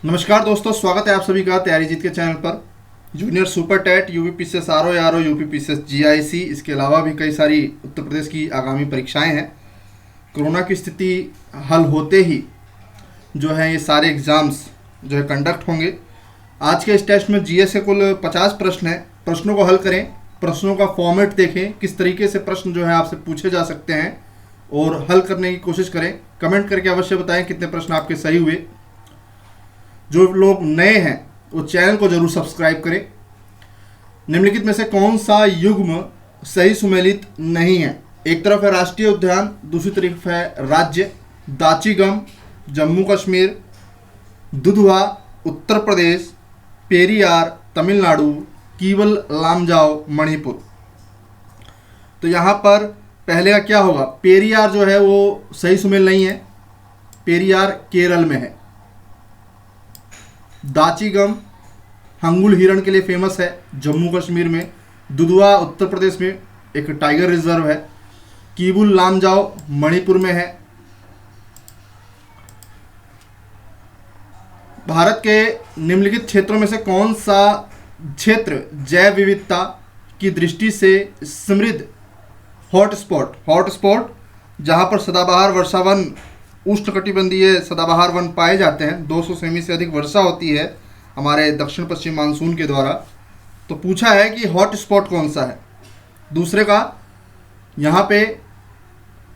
नमस्कार दोस्तों, स्वागत है आप सभी का तैयारी जीत के चैनल पर। Junior super TET, UPPCS RO, UPPCS GIC, इसके अलावा भी कई सारी उत्तर प्रदेश की आगामी परीक्षाएं हैं। कोरोना की स्थिति हल होते ही जो है ये सारे एग्ज़ाम्स जो है कंडक्ट होंगे। आज के इस टेस्ट में जीएस के कुल 50 प्रश्न हैं। प्रश्नों को हल करें, प्रश्नों का फॉर्मेट देखें, किस तरीके से प्रश्न जो है आपसे पूछे जा सकते हैं और हल करने की कोशिश करें। कमेंट करके अवश्य बताएं कितने प्रश्न आपके सही हुए। जो लोग नए हैं वो चैनल को जरूर सब्सक्राइब करें। निम्नलिखित में से कौन सा युग्म सही सुमेलित नहीं है? एक तरफ है राष्ट्रीय उद्यान, दूसरी तरफ है राज्य। दाचीगम जम्मू कश्मीर, दुधवा उत्तर प्रदेश, पेरियार तमिलनाडु, कीवल लामजाओ मणिपुर। तो यहाँ पर पहले का क्या होगा? पेरियार जो है वो सही सुमेल नहीं है, पेरियार केरल में है। दाचीगम हंगुल हिरण के लिए फेमस है, जम्मू कश्मीर में। दुधवा उत्तर प्रदेश में एक टाइगर रिजर्व है। कीबुल लामजाओ मणिपुर में है। भारत के निम्नलिखित क्षेत्रों में से कौन सा क्षेत्र जैव विविधता की दृष्टि से समृद्ध हॉटस्पॉट जहां पर सदाबहार वर्षावन, उष्णकटिबंधीय सदाबहार वन पाए जाते हैं। 200 सेमी से अधिक वर्षा होती है हमारे दक्षिण पश्चिम मानसून के द्वारा। तो पूछा है कि हॉट स्पॉट कौन सा है। दूसरे का यहाँ पे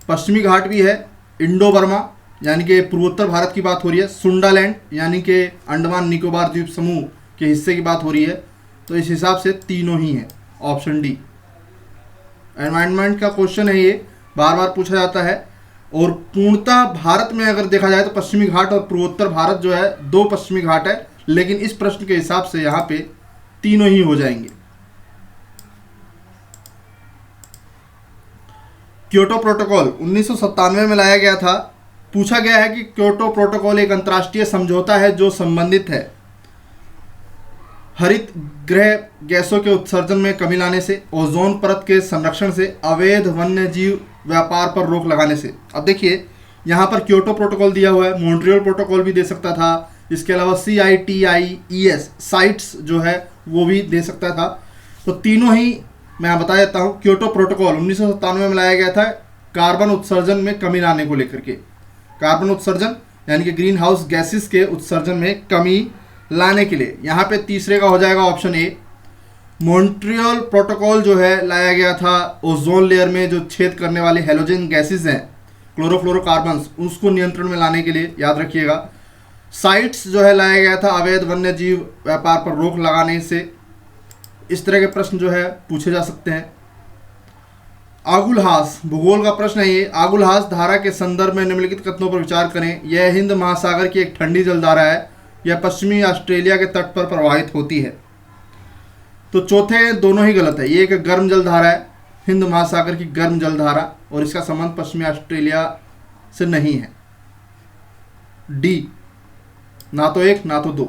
पश्चिमी घाट भी है, इंडो बर्मा यानी कि पूर्वोत्तर भारत की बात हो रही है। सुंडालैंड यानी कि अंडमान निकोबार द्वीप समूह के हिस्से की बात हो रही है। तो इस हिसाब से तीनों ही हैं, ऑप्शन डी। एनवायरनमेंट का क्वेश्चन है, ये बार बार पूछा जाता है। और पूर्णतः भारत में अगर देखा जाए तो पश्चिमी घाट और पूर्वोत्तर भारत जो है 2 पश्चिमी घाट है, लेकिन इस प्रश्न के हिसाब से यहाँ पे तीनों ही हो जाएंगे। क्योटो प्रोटोकॉल 1997 में लाया गया था। पूछा गया है कि क्योटो प्रोटोकॉल एक अंतर्राष्ट्रीय समझौता है जो संबंधित है हरित गृह गैसों के उत्सर्जन में कमी लाने से, ओजोन परत के संरक्षण से, अवैध वन्य जीव व्यापार पर रोक लगाने से। अब देखिए यहाँ पर क्योटो प्रोटोकॉल दिया हुआ है, मॉन्ट्रियल प्रोटोकॉल भी दे सकता था। इसके अलावा CITIES साइट्स जो है वो भी दे सकता था। तो तीनों ही मैं बता देता हूँ। क्योटो प्रोटोकॉल 1997 में लाया गया था कार्बन उत्सर्जन में कमी लाने को लेकर के। कार्बन उत्सर्जन यानी कि ग्रीन हाउस गैसेस के उत्सर्जन में कमी लाने के लिए। यहाँ पे तीसरे का हो जाएगा ऑप्शन ए। मॉन्ट्रियल प्रोटोकॉल जो है लाया गया था ओजोन लेयर में जो छेद करने वाले हैलोजन गैसेस हैं, क्लोरोफ्लोरोकार्बन्स, उसको नियंत्रण में लाने के लिए, याद रखिएगा। साइट्स जो है लाया गया था अवैध वन्य जीव व्यापार पर रोक लगाने से। इस तरह के प्रश्न जो है पूछे जा सकते हैं। आगुलहास भूगोल का प्रश्न है ये। आगुलहास धारा के संदर्भ में निम्नलिखित कथनों पर विचार करें। यह हिंद महासागर की एक ठंडी जलधारा है। यह पश्चिमी ऑस्ट्रेलिया के तट पर प्रवाहित होती है। तो चौथे दोनों ही गलत है। ये एक गर्म जलधारा है, हिंद महासागर की गर्म जलधारा, और इसका संबंध पश्चिमी ऑस्ट्रेलिया से नहीं है। डी, ना तो 1 ना तो 2।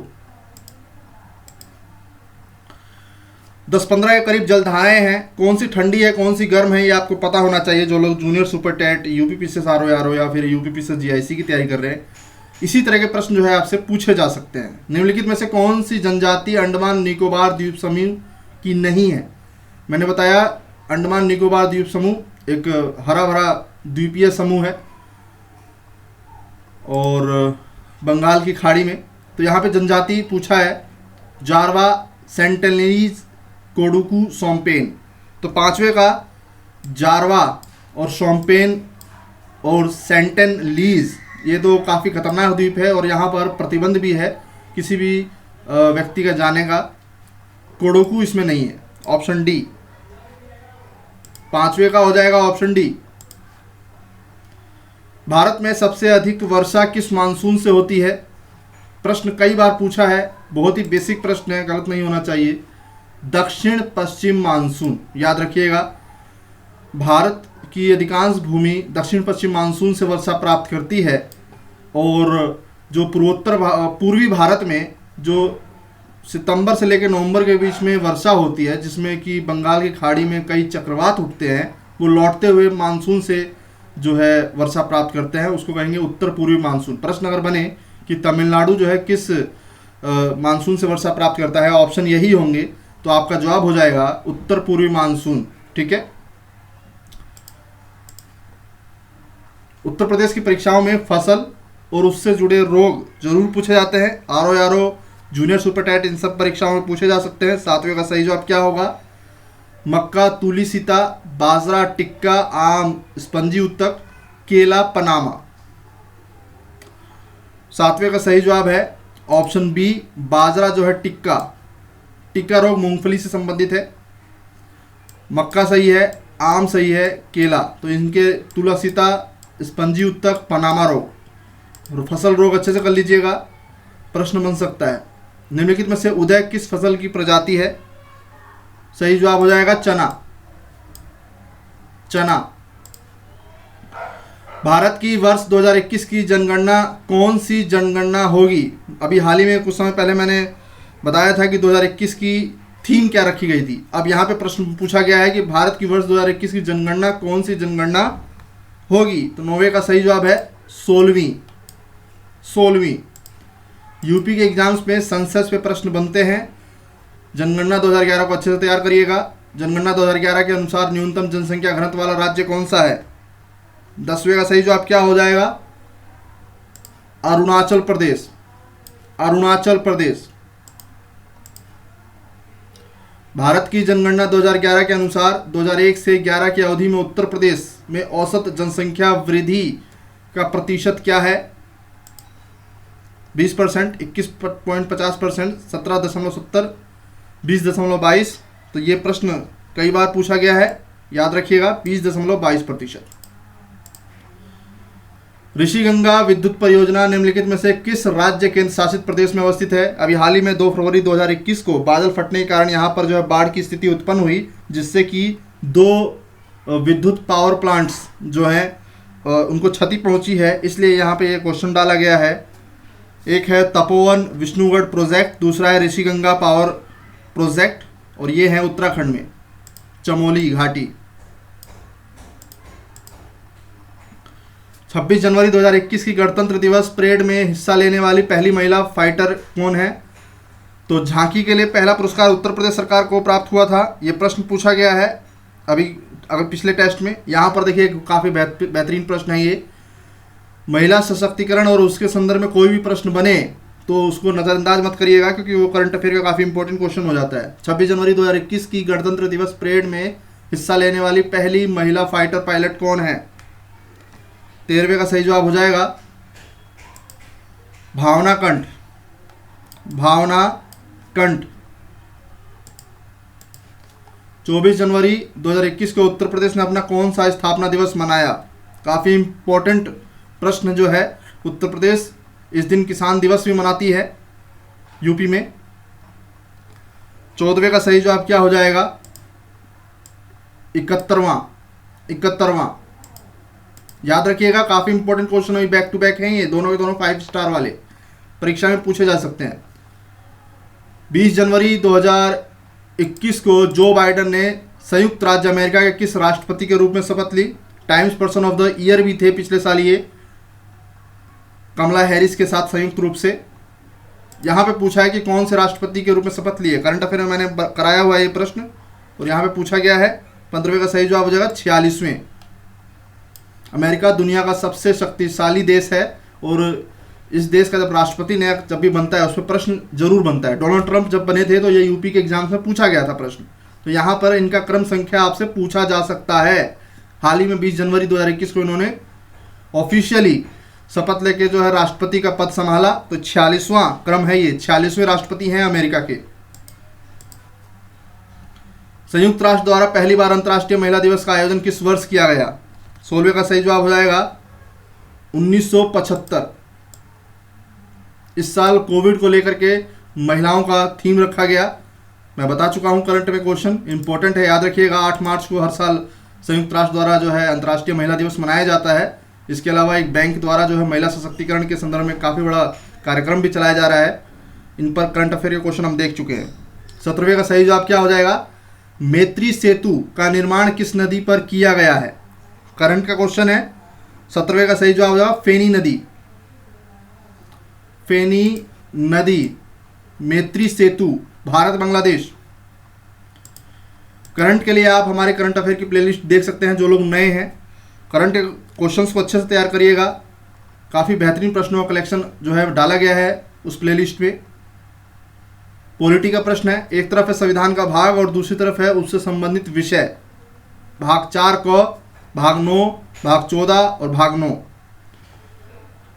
10-15 के करीब जलधाराएं हैं। कौन सी ठंडी है कौन सी गर्म है ये आपको पता होना चाहिए। जो लोग junior super TET, UPPCS RO या फिर यूपीपीसीएस जीआईसी की तैयारी कर रहे हैं, इसी तरह के प्रश्न जो है आपसे पूछे जा सकते हैं। निम्नलिखित में से कौन सी जनजाति अंडमान निकोबार द्वीप समूह की नहीं है? मैंने बताया अंडमान निकोबार द्वीप समूह एक हरा भरा द्वीपीय समूह है और बंगाल की खाड़ी में। तो यहाँ पे जनजाति पूछा है जारवा, सेंटिनलीज, कोडुकू, सोम्पेन। तो पांचवे का जारवा और सोम्पेन और सेंटिनलीज, ये दो काफ़ी खतरनाक द्वीप है और यहाँ पर प्रतिबंध भी है किसी भी व्यक्ति का जाने का। कोडोकू इसमें नहीं है, ऑप्शन डी। पांचवे का हो जाएगा ऑप्शन डी। भारत में सबसे अधिक वर्षा किस मानसून से होती है? प्रश्न कई बार पूछा है, बहुत ही बेसिक प्रश्न है, गलत नहीं होना चाहिए। दक्षिण पश्चिम मानसून, याद रखिएगा। भारत की अधिकांश भूमि दक्षिण पश्चिम मानसून से वर्षा प्राप्त करती है और जो पूर्वी भारत में जो सितंबर से लेकर नवंबर के बीच में वर्षा होती है, जिसमें कि बंगाल की खाड़ी में कई चक्रवात उठते हैं, वो लौटते हुए मानसून से जो है वर्षा प्राप्त करते हैं, उसको कहेंगे उत्तर पूर्वी मानसून। प्रश्न अगर बने कि तमिलनाडु जो है किस मानसून से वर्षा प्राप्त करता है, ऑप्शन यही होंगे। तो आपका जवाब हो जाएगा उत्तर पूर्वी मानसून। ठीक है। उत्तर प्रदेश की परीक्षाओं में फसल और उससे जुड़े रोग जरूर पूछे जाते हैं। RO junior super tight in सब परीक्षाओं में पूछे जा सकते हैं। 7वें का सही जवाब क्या होगा? मक्का, तूली सीता, बाजरा, टिक्का, आम, स्पंजी उत्तक, केला, पनामा। 7वें का सही जवाब है ऑप्शन बी, बाजरा जो है टिक्का। टिक्का रोग मूंगफली से संबंधित है। मक्का सही है, आम सही है, केला। तो इनके तुलसीता, स्पंजी उत्तक, पनामा रोग और फसल रोग अच्छे से कर लीजिएगा, प्रश्न बन सकता है। निम्नलिखित में से उदय किस फसल की प्रजाति है? सही जवाब हो जाएगा चना। चना। भारत की वर्ष 2021 की जनगणना कौन सी जनगणना होगी? अभी हाल ही में कुछ समय पहले मैंने बताया था कि 2021 की थीम क्या रखी गई थी। अब यहाँ पे प्रश्न पूछा गया है कि भारत की वर्ष 2021 की जनगणना कौन सी जनगणना होगी? तो 9वें का सही जवाब है 16वीं। यूपी के एग्जाम्स में सेंसस पे प्रश्न बनते हैं। जनगणना 2011 को अच्छे से तैयार करिएगा। जनगणना 2011 के अनुसार न्यूनतम जनसंख्या घनत्व वाला राज्य कौन सा है? 10वें का सही जवाब क्या हो जाएगा? अरुणाचल प्रदेश। अरुणाचल प्रदेश। भारत की जनगणना 2011 के अनुसार 2001 से 11 की अवधि में उत्तर प्रदेश में औसत जनसंख्या वृद्धि का प्रतिशत क्या है? 20%, 21.50%, 17.70, 20.22। तो ये प्रश्न कई बार पूछा गया है, याद रखिएगा 20.22%। ऋषिगंगा विद्युत परियोजना निम्नलिखित में से किस राज्य केंद्र शासित प्रदेश में अवस्थित है? अभी हाल ही में 2 फरवरी 2021 को बादल फटने के कारण यहाँ पर जो है बाढ़ की स्थिति उत्पन्न हुई, जिससे कि 2 विद्युत पावर प्लांट्स जो हैं उनको क्षति पहुंची है। इसलिए यहाँ पे ये क्वेश्चन डाला गया है। एक है तपोवन विष्णुगढ़ प्रोजेक्ट, दूसरा है ऋषिगंगा पावर प्रोजेक्ट, और ये है उत्तराखंड में चमोली घाटी। 26 जनवरी 2021 की गणतंत्र दिवस परेड में हिस्सा लेने वाली पहली महिला फाइटर कौन है? तो झांकी के लिए पहला पुरस्कार उत्तर प्रदेश सरकार को प्राप्त हुआ था। ये प्रश्न पूछा गया है अभी अगर पिछले टेस्ट में। यहाँ पर देखिए काफ़ी बेहतरीन प्रश्न है ये। महिला सशक्तिकरण और उसके संदर्भ में कोई भी प्रश्न बने तो उसको नज़रअंदाज मत करिएगा, क्योंकि वो करंट अफेयर का काफ़ी इंपॉर्टेंट क्वेश्चन हो जाता है। 26 जनवरी 2021 की गणतंत्र दिवस परेड में हिस्सा लेने वाली पहली महिला फाइटर पायलट कौन है? 13वें का सही जवाब हो जाएगा भावना कंठ। भावना कंठ। 24 जनवरी 2021 को उत्तर प्रदेश ने अपना कौन सा स्थापना दिवस मनाया? काफ़ी इंपॉर्टेंट प्रश्न जो है। उत्तर प्रदेश इस दिन किसान दिवस भी मनाती है यूपी में। 14वें का सही जवाब क्या हो जाएगा? 71वां। याद रखिएगा, काफ़ी इंपॉर्टेंट क्वेश्चन है, बैक टू बैक हैं ये दोनों के दोनों 5 स्टार वाले, परीक्षा में पूछे जा सकते हैं। 20 जनवरी 2021 को जो बाइडेन ने संयुक्त राज्य अमेरिका के किस राष्ट्रपति के रूप में शपथ ली? Time's person of the year भी थे पिछले साल ये, कमला हैरिस के साथ संयुक्त रूप से। यहाँ पे पूछा है कि कौन से राष्ट्रपति के रूप में शपथ लिए। करंट अफेयर में मैंने कराया हुआ है ये प्रश्न, और यहाँ पे पूछा गया है। 15वें का सही जवाब हो जाएगा 46वें। अमेरिका दुनिया का सबसे शक्तिशाली देश है, और इस देश का जब राष्ट्रपति नया जब भी बनता है उसमें प्रश्न जरूर बनता है। डोनाल्ड ट्रंप जब बने थे तो ये यूपी के एग्जाम्स में पूछा गया था प्रश्न, तो यहाँ पर इनका क्रम संख्या आपसे पूछा जा सकता है। हाल ही में 20 जनवरी 2021 को इन्होंने ऑफिशियली शपथ लेके जो है राष्ट्रपति का पद संभाला, तो 46वां क्रम है ये, 46वें राष्ट्रपति हैं अमेरिका के। संयुक्त राष्ट्र द्वारा पहली बार अंतर्राष्ट्रीय महिला दिवस का आयोजन किस वर्ष किया गया? 16वें का सही जवाब हो जाएगा 1975। इस साल कोविड को लेकर के महिलाओं का थीम रखा गया। मैं बता चुका हूं, करंट में क्वेश्चन इंपॉर्टेंट है, याद रखिएगा। 8 मार्च को हर साल संयुक्त राष्ट्र द्वारा जो है अंतर्राष्ट्रीय महिला दिवस मनाया जाता है। इसके अलावा एक बैंक द्वारा जो है महिला सशक्तिकरण के संदर्भ में काफ़ी बड़ा कार्यक्रम भी चलाया जा रहा है। इन पर करंट अफेयर के क्वेश्चन हम देख चुके हैं। 17वें का सही जवाब क्या हो जाएगा? मैत्री सेतु का निर्माण किस नदी पर किया गया है? करंट का क्वेश्चन है। 17वें का सही जवाब हो जाएगा फेनी नदी। फेनी नदी मैत्री सेतु, भारत बांग्लादेश। करंट के लिए आप हमारे करंट अफेयर की प्लेलिस्ट देख सकते हैं। जो लोग नए हैं, करंट क्वेश्चंस को अच्छे से तैयार करिएगा। काफ़ी बेहतरीन प्रश्नों का कलेक्शन जो है डाला गया है उस प्लेलिस्ट में। पॉलिटी का प्रश्न है, एक तरफ है संविधान का भाग और दूसरी तरफ है उससे संबंधित विषय। भाग 4 क, भाग 9, भाग 14 और भाग 9।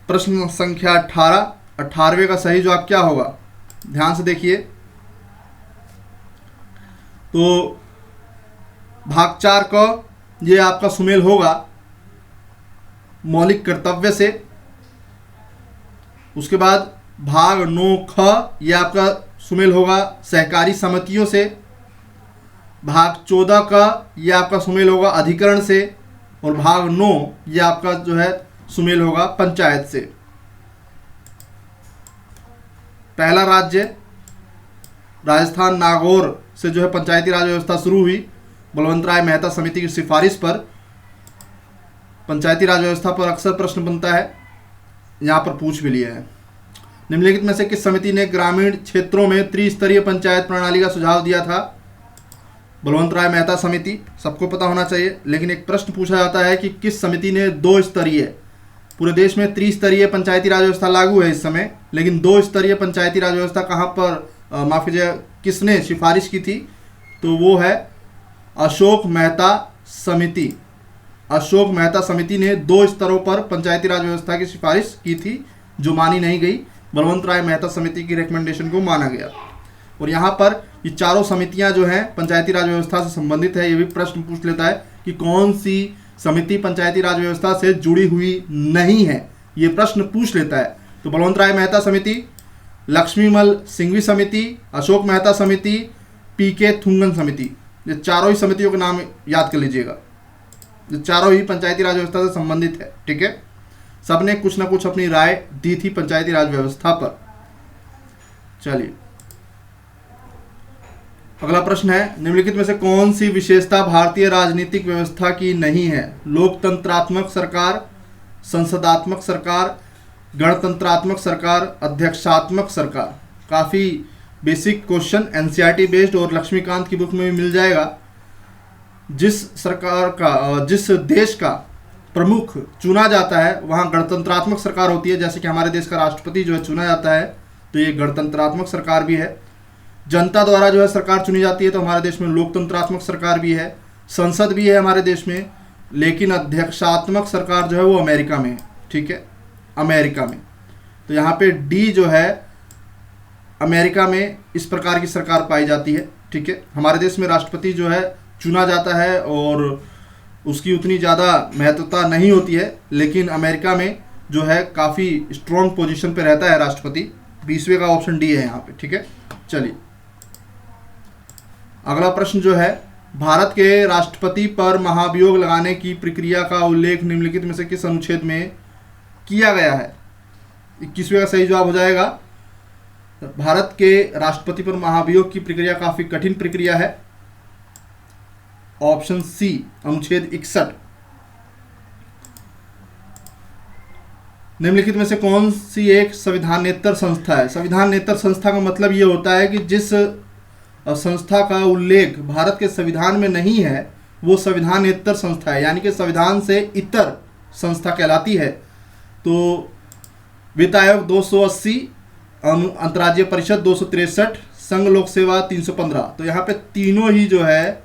प्रश्न संख्या 18, 18वें का सही जवाब क्या होगा? ध्यान से देखिए। तो भाग 4 का ये आपका सुमेल होगा मौलिक कर्तव्य से। उसके बाद भाग 9 ख ये आपका सुमेल होगा सहकारी समितियों से। भाग 14 का ये आपका सुमेल होगा अधिकरण से। और भाग 9 ये आपका जो है सुमेल होगा पंचायत से। पहला राज्य राजस्थान नागौर से जो है पंचायती राज व्यवस्था शुरू हुई। बलवंत राय मेहता समिति की सिफारिश पर पंचायती राज व्यवस्था पर अक्सर प्रश्न बनता है, यहाँ पर पूछ भी लिया है। निम्नलिखित में से किस समिति ने ग्रामीण क्षेत्रों में त्रिस्तरीय पंचायत प्रणाली का सुझाव दिया था? बलवंत राय मेहता समिति, सबको पता होना चाहिए। लेकिन एक प्रश्न पूछा जाता है कि किस समिति ने 2 स्तरीय, पूरे देश में त्रिस्तरीय पंचायती राज व्यवस्था लागू है इस समय, लेकिन 2 स्तरीय पंचायती राज व्यवस्था कहाँ पर माफी किसने सिफारिश की थी? तो वो है अशोक मेहता समिति। अशोक मेहता समिति ने 2 स्तरों पर पंचायती राज व्यवस्था की सिफारिश की थी जो मानी नहीं गई। बलवंत राय मेहता समिति की रिकमेंडेशन को माना गया। और यहाँ पर ये चारों समितियाँ जो हैं पंचायती राज व्यवस्था से संबंधित है। ये भी प्रश्न पूछ लेता है कि कौन सी समिति पंचायती राज व्यवस्था से जुड़ी हुई नहीं है, ये प्रश्न पूछ लेता है। तो बलवंत राय मेहता समिति, लक्ष्मीमल सिंघवी समिति, अशोक मेहता समिति, पीके थुंगन समिति, ये चारों ही समितियों के नाम याद कर लीजिएगा। ये चारों ही पंचायती राज व्यवस्था से संबंधित है। ठीक है, सबने कुछ ना कुछ अपनी राय दी थी पंचायती राज व्यवस्था पर। चलिए अगला प्रश्न है, निम्नलिखित में से कौन सी विशेषता भारतीय राजनीतिक व्यवस्था की नहीं है? लोकतंत्रात्मक सरकार, संसदात्मक सरकार, गणतंत्रात्मक सरकार, अध्यक्षात्मक सरकार। काफ़ी बेसिक क्वेश्चन, एनसीईआरटी बेस्ड और लक्ष्मीकांत की बुक में भी मिल जाएगा। जिस सरकार का, जिस देश का प्रमुख चुना जाता है वहाँ गणतंत्रात्मक सरकार होती है। जैसे कि हमारे देश का राष्ट्रपति जो है चुना जाता है, तो ये गणतंत्रात्मक सरकार भी है। जनता द्वारा जो है सरकार चुनी जाती है, तो हमारे देश में लोकतंत्रात्मक सरकार भी है। संसद भी है हमारे देश में, लेकिन अध्यक्षात्मक सरकार जो है वो अमेरिका में है। ठीक है, अमेरिका में। तो यहाँ पे डी जो है अमेरिका में इस प्रकार की सरकार पाई जाती है। ठीक है, हमारे देश में राष्ट्रपति जो है चुना जाता है और उसकी उतनी ज़्यादा महत्वता नहीं होती है, लेकिन अमेरिका में जो है काफ़ी स्ट्रॉन्ग पोजीशन पे रहता है राष्ट्रपति। 20वें का ऑप्शन डी है यहाँ पे। ठीक है, चलिए अगला प्रश्न जो है, भारत के राष्ट्रपति पर महाभियोग लगाने की प्रक्रिया का उल्लेख निम्नलिखित में से किस अनुच्छेद में किया गया है? 21वें का सही जवाब हो जाएगा। भारत के राष्ट्रपति पर महाभियोग की प्रक्रिया काफी कठिन प्रक्रिया है। ऑप्शन सी, अनुच्छेद 61। निम्नलिखित में से कौन सी एक संविधानेतर संस्था है? संविधानेतर संस्था का मतलब ये होता है कि जिस संस्था का उल्लेख भारत के संविधान में नहीं है वो संविधानेतर संस्था है, यानी कि संविधान से इतर संस्था कहलाती है। तो वित्त आयोग 280, अंतर्राज्यीय परिषद 263, संघ लोक सेवा 315। तो यहाँ पे तीनों ही जो है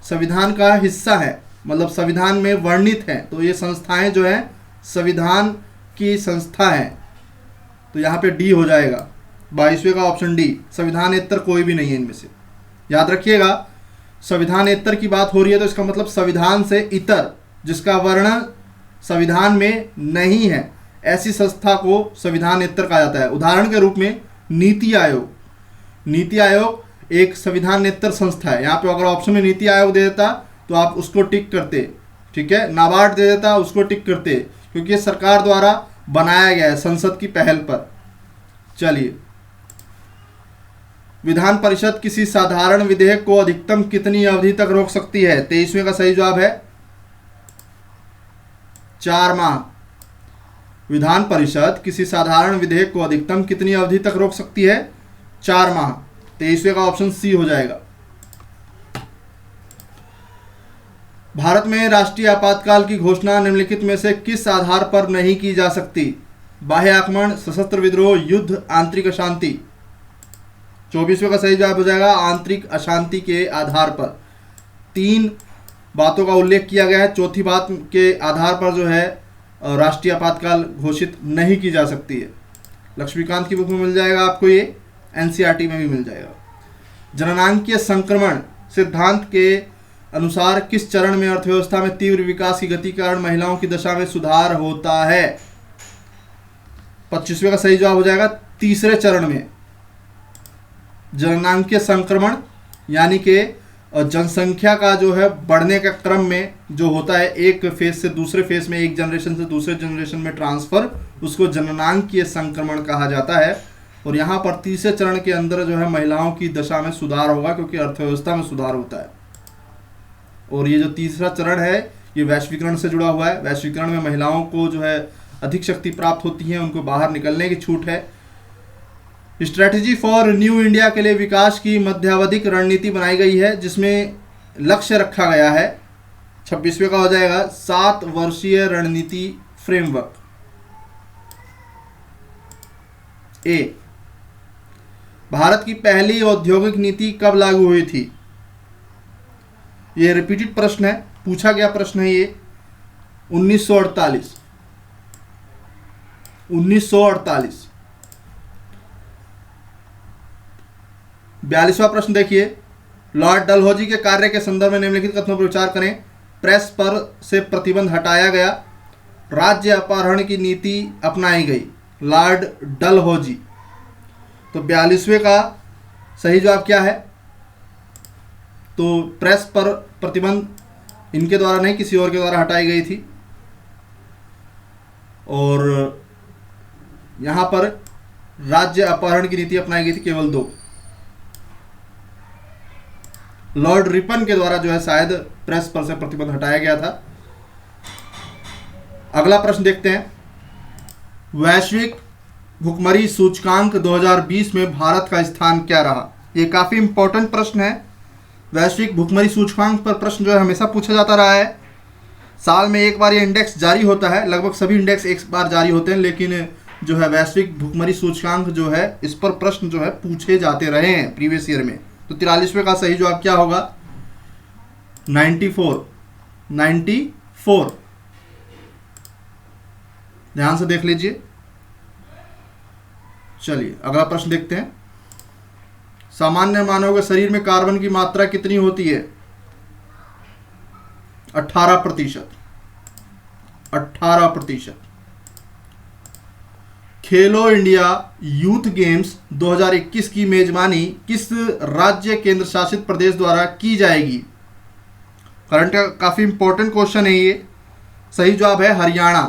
संविधान का हिस्सा है, मतलब संविधान में वर्णित है। तो ये संस्थाएं जो हैं संविधान की संस्था हैं। तो यहाँ पे डी हो जाएगा। 22वें का ऑप्शन डी, संविधानेतर कोई भी नहीं है इनमें से। याद रखिएगा, संविधानेतर की बात हो रही है तो इसका मतलब संविधान से इतर, जिसका वर्णन संविधान में नहीं है, ऐसी संस्था को संविधानेतर कहा जाता है। उदाहरण के रूप में नीति आयोग, नीति आयोग एक संविधानेतर संस्था है। यहाँ पे अगर ऑप्शन में नीति आयोग दे देता तो आप उसको टिक करते। ठीक है, नाबार्ड दे देता उसको टिक करते, क्योंकि ये सरकार द्वारा बनाया गया है संसद की पहल पर। चलिए, विधान परिषद किसी साधारण विधेयक को अधिकतम कितनी अवधि तक रोक सकती है? 23वें का सही जवाब है 4 माह। विधान परिषद किसी साधारण विधेयक को अधिकतम कितनी अवधि तक रोक सकती है? 4 माह। 23वें का ऑप्शन सी हो जाएगा। भारत में राष्ट्रीय आपातकाल की घोषणा निम्नलिखित में से किस आधार पर नहीं की जा सकती? बाह्य आक्रमण, सशस्त्र विद्रोह, युद्ध, आंतरिक अशांति। 24वें का सही जवाब हो जाएगा आंतरिक अशांति के आधार पर। 3 बातों का उल्लेख किया गया है, चौथी बात के आधार पर जो है राष्ट्रीय आपातकाल घोषित नहीं की जा सकती है। लक्ष्मीकांत की बुक में मिल जाएगा आपको, ये एनसीईआरटी में भी मिल जाएगा। जननांकीय संक्रमण सिद्धांत के अनुसार किस चरण में अर्थव्यवस्था में तीव्र विकास की गति के कारण महिलाओं की दशा में सुधार होता है? 25वें का सही जवाब हो जाएगा तीसरे चरण में। जननांकीय संक्रमण यानी कि जनसंख्या का जो है बढ़ने का क्रम में जो होता है, एक फेज से दूसरे फेज में, एक जनरेशन से दूसरे जनरेशन में ट्रांसफर, उसको जननांकीय संक्रमण कहा जाता है। और यहाँ पर तीसरे चरण के अंदर जो है महिलाओं की दशा में सुधार होगा, क्योंकि अर्थव्यवस्था में सुधार होता है। और ये जो तीसरा चरण है ये वैश्वीकरण से जुड़ा हुआ है। वैश्वीकरण में महिलाओं को जो है अधिक शक्ति प्राप्त होती है, उनको बाहर निकलने की छूट है। स्ट्रैटेजी फॉर न्यू इंडिया के लिए विकास की मध्यावधिक रणनीति बनाई गई है, जिसमें लक्ष्य रखा गया है। 26वें का हो जाएगा 7 वर्षीय रणनीति फ्रेमवर्क। ए, भारत की पहली औद्योगिक नीति कब लागू हुई थी? ये रिपीटेड प्रश्न है, पूछा गया प्रश्न है ये। 1948। 42वां प्रश्न देखिए, लॉर्ड डलहौजी के कार्य के संदर्भ में निम्नलिखित कथनों पर विचार करें। प्रेस पर से प्रतिबंध हटाया गया, राज्य अपहरण की नीति अपनाई गई। लॉर्ड डलहौजी। तो 42वें का सही जवाब क्या है? तो प्रेस पर प्रतिबंध इनके द्वारा नहीं, किसी और के द्वारा हटाई गई थी। और यहां पर राज्य अपहरण की नीति अपनाई गई थी केवल 2। लॉर्ड रिपन के द्वारा जो है शायद प्रेस पर से प्रतिबंध हटाया गया था। अगला प्रश्न देखते हैं। वैश्विक भुखमरी सूचकांक 2020 में भारत का स्थान क्या रहा? ये काफी इंपॉर्टेंट प्रश्न है। वैश्विक भुखमरी सूचकांक पर प्रश्न जो है हमेशा पूछा जाता रहा है। साल में एक बार ये इंडेक्स जारी होता है, लगभग सभी इंडेक्स एक बार जारी होते हैं, लेकिन जो है वैश्विक भुखमरी सूचकांक जो है इस पर प्रश्न जो है पूछे जाते रहे हैं प्रीवियस ईयर में। तो 43वें का सही जवाब क्या होगा? 94। ध्यान से देख लीजिए। चलिए अगला प्रश्न देखते हैं। सामान्य मानव के शरीर में कार्बन की मात्रा कितनी होती है? 18%। 18%। खेलो इंडिया यूथ गेम्स 2021 की मेजबानी किस राज्य केंद्र शासित प्रदेश द्वारा की जाएगी? करंट का काफी इंपॉर्टेंट क्वेश्चन है ये। सही जवाब है हरियाणा।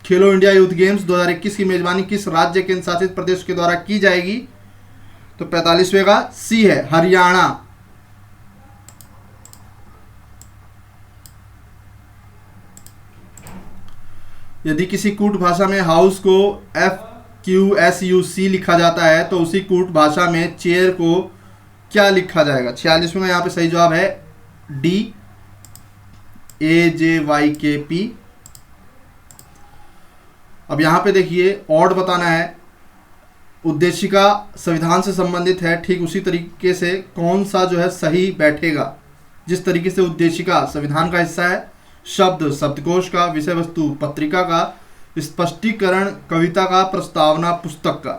खेलो इंडिया यूथ गेम्स 2021 की मेजबानी किस राज्य केंद्र शासित प्रदेश के द्वारा की जाएगी? तो 45वें का सी है, हरियाणा। यदि किसी कूट भाषा में हाउस को FQSUC लिखा जाता है तो उसी कूट भाषा में चेयर को क्या लिखा जाएगा? 46वें का यहाँ पे सही जवाब है D, AJYKP। अब यहाँ पे देखिए ऑड बताना है। उद्देशिका संविधान से संबंधित है, ठीक उसी तरीके से कौन सा जो है सही बैठेगा। जिस तरीके से उद्देशिका संविधान का हिस्सा है, शब्द शब्दकोश का, विषय वस्तु पत्रिका का, स्पष्टीकरण कविता का, प्रस्तावना पुस्तक का।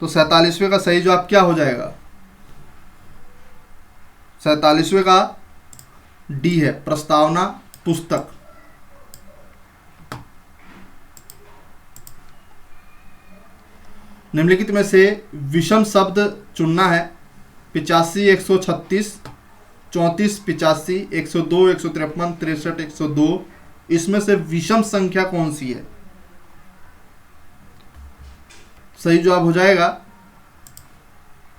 तो 47वें का सही जवाब क्या हो जाएगा? 47वें का डी है, प्रस्तावना पुस्तक। निम्नलिखित में से विषम शब्द चुनना है। 85, 136, 34, 85, 102, 153, 63, 102। इसमें से विषम संख्या कौन सी है? सही जवाब हो जाएगा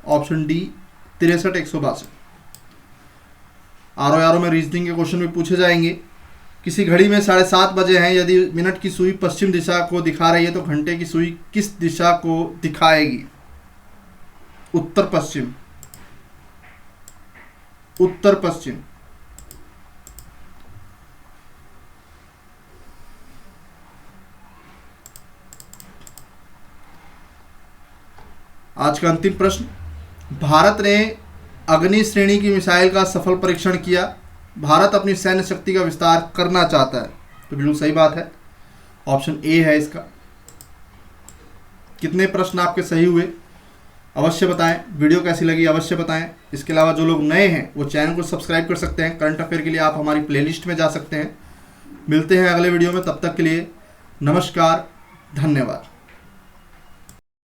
ऑप्शन डी, 63, 162। आरओ में रीजनिंग के क्वेश्चन भी पूछे जाएंगे। किसी घड़ी में 7:30 बजे हैं, यदि मिनट की सुई पश्चिम दिशा को दिखा रही है तो घंटे की सुई किस दिशा को दिखाएगी? उत्तर पश्चिम, उत्तर पश्चिम। आज का अंतिम प्रश्न, भारत ने अग्नि श्रेणी की मिसाइल का सफल परीक्षण किया, भारत अपनी सैन्य शक्ति का विस्तार करना चाहता है। तो बिल्कुल सही बात है, ऑप्शन ए है इसका। कितने प्रश्न आपके सही हुए अवश्य बताएं, वीडियो कैसी लगी अवश्य बताएं। इसके अलावा जो लोग नए हैं वो चैनल को सब्सक्राइब कर सकते हैं। करंट अफेयर के लिए आप हमारी प्लेलिस्ट में जा सकते हैं। मिलते हैं अगले वीडियो में, तब तक के लिए नमस्कार, धन्यवाद।